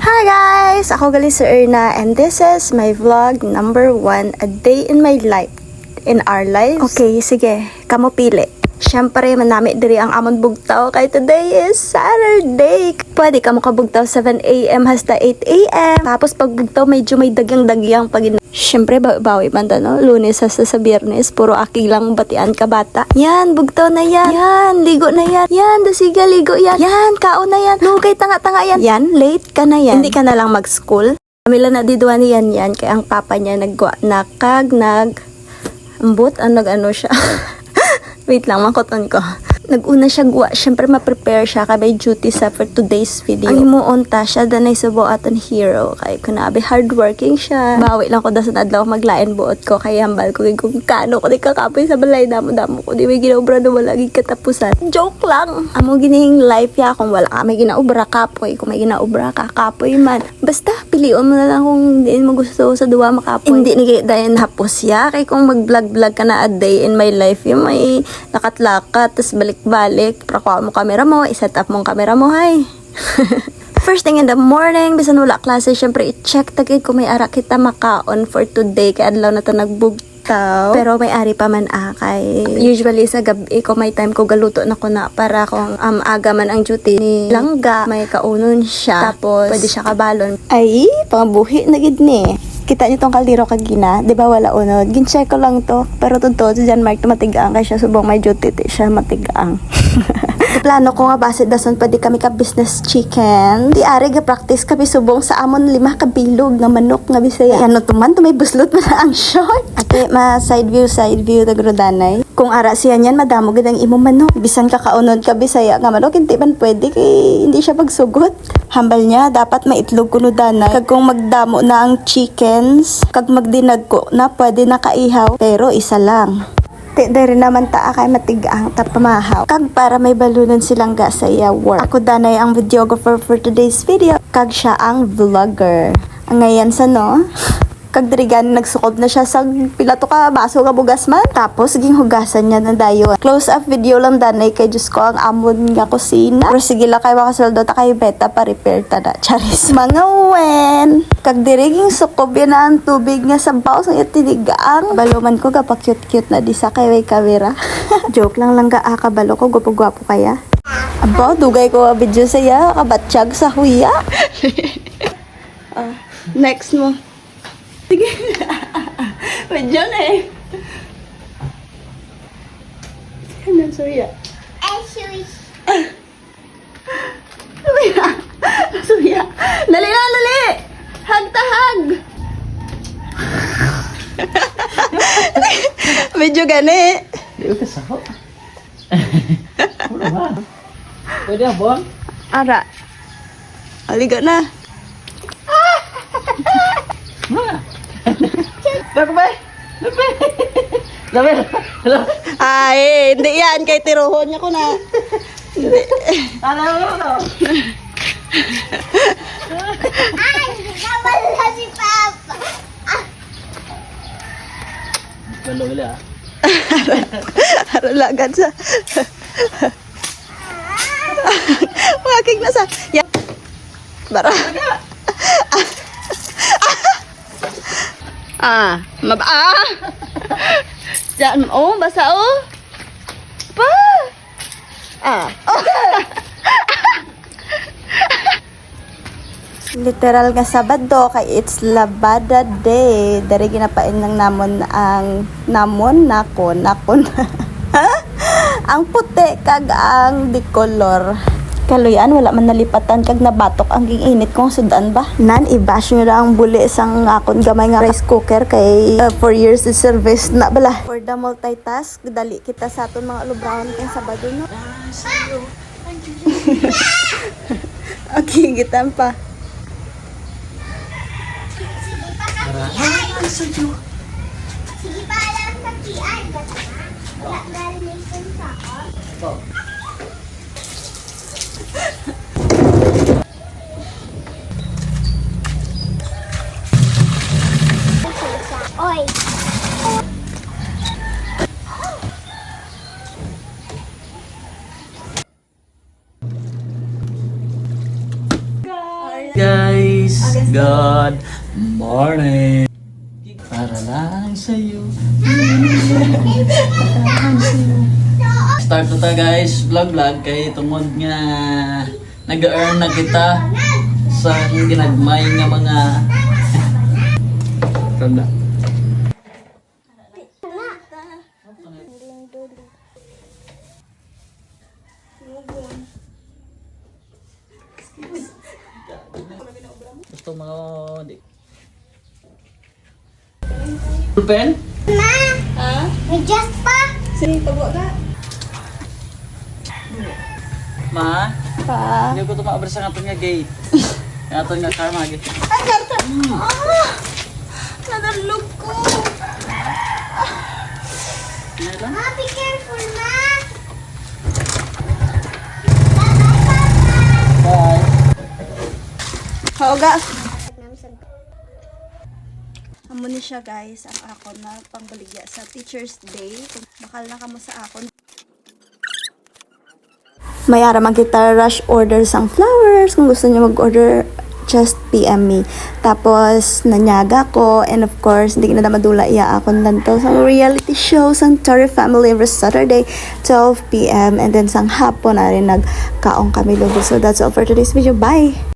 Hi guys! Ako gali si Erna and this is my vlog number 1, a day in my life, in our lives. Okay, sige, kamo pili. Siyempre, manami diri ang amon bugtaw kay today is Saturday. Pwede ka mo kabugtaw 7 a.m. hasta 8 a.m. Tapos pag bugtaw medyo may dagyang-dagyang pag siyempre, bawi man no? Lunes hasta sa Biyernes, puro aki lang batian ka bata. Yan, bugtaw na yan. Yan, ligo na yan. Yan, dasiga, ligo yan. Yan, kaon na yan. Lugay, tanga-tanga yan. Yan, late ka na yan. Hindi ka na lang mag-school. Kamila na diduan niyan yan, kaya ang papa niya nagwa ambot, ano siya. Wait lang, makoton ko. Nag-una siya guwa. Siyempre, ma-prepare siya. Kaya may duty sa for today's video. Ang himuunta siya, danay sa buatan hero. Kaya kunabi, hardworking siya. Bawi lang ko da sa nadlaw maglain buot ko. Kaya hambal ko kung kano ko di kakapoy sa balay. Damo-damo ko. Di may ginaubra na wala katapusan. Joke lang. Amo ginihing life ya. Kung wala ka may ginaubra kapoy. Kung may ginaubra ka kapoy man. Basta, pilion mo na lang kung hindi mo gusto sa duwa makapoy. Hindi ni dayan hapos ya. Kaya kung mag-vlog-vlog ka na a day in my life, yung may lakat-lakat, tas balik-balik, prakuha mo kamera mo, iset up mong kamera mo, hay. First thing in the morning, bisan wala klase, syempre i-check tagid kung may ara kita makaon for today, kaya adlaw na to nagbugtaw. Pero may ari pa man kay usually sa gabi ko may time ko galuto na ko na para kung aga man ang duty ni langga, may kaunon siya. Tapos pwede siya kabalon. Ay, pangabuhi na gid ni. Kita niyo tong kaldero kagina, di ba wala unod? Gin-check ko lang to, pero totoo si John Mark matigaang kay siya subong may duty siya matigaang. Plano ko nga base dason pwede kami ka business chicken. Di ari ga practice kami subong sa amon 5 ka bilog nga manok nga Bisaya. Ano tuman to may buslot man ang short. Ate ma side view tagrodanay. Kung ara siya niyan madamo gid ang imong manok. Bisan ka kaunod ka Bisaya nga manok hindi man pwede kay hindi siya pagsugot. Hambal niya dapat maitlog kuno danay. Kag kung magdamo na ang chickens, kag magdinag ko na pwede na kaihaw pero isa lang. Dari naman taa kay matigaang tapamahaw. Kag para may balunan silang ga sa iya work. Ako danay ang videographer for today's video. Kag siya ang vlogger. Ang ngayon sa no? Kag dirigan nagsukob na siya sa pilato ka baso ka bugas man. Tapos ging hugasan niya na dayon. Close up video lang danay kay Diyos ko ang amon nga kusina. Pero sige lang kay makasaldo ta kay beta pa repair ta na. Charis. Mga wen. Kag diriging sukob yan na ang tubig nga sa baos ng itinigaang. Baluman ko gapa cute na di sa kay may kamera. Joke lang ga kabalo ko gwapo kaya. Aba, dugay ko video saya kabatsyag sa huya. Next mo. Sige. Medyo na eh. Ano, Surya? Surya. Dali na, dali! Hag ta, hag! Medyo gani. Di ka saho. Ano ba? Pwede ba? Ara. Aliga na. Lakbay! Lakbay! Ay, hindi yan. Kay tiruhon niya ko na. Hindi. Alam mo no? Ay, nawala si Papa. Wala. Haralagan sa... Wakig na sa... Yan. Bara. Diyan, basa Pa! Literal nga Sabado kay it's Labada Day. Dari ginapain ng namon ang nakon. Ang puti kag ang dikolor. Kaluyan, wala man nalipatan kag nabatok ang ginginit kong sudan ba? Nan, i-bash nyo na ang buli isang akon gamay nga rice cooker kay 4 years of service na bala. For the multitask, dali kita sa aton mga lubrahon kang Sabado, no? Okay, gitan pa. Sige pa alam sa kian. Wala marination sa ako. Oy. Good morning. Para lang sa'yo. Start na ta guys, vlog kay tungod nga nag-earn na kita sa ginagmay nga mga tanda. Gusto mo di pen? Ma! May just pa! Ma, Pa. hindi ko ito maabra sa nga gate. Nga ito nga karma gate. Nadalog ko. Ma, be careful, ma! Bye. Hauga. Amo ni siya guys, ang ako na pangbaligya sa Teacher's Day. Bakal na kamo sa akon. Mayara man kita rush order sang flowers. Kung gusto niyo mag-order, just PM me. Tapos, nanyaga ko. And of course, hindi na madula iya ako nanto sa reality show sang Torre Family every Saturday, 12 PM. And then sang hapon na rin nagkaong kami lugo. So that's all for today's video. Bye!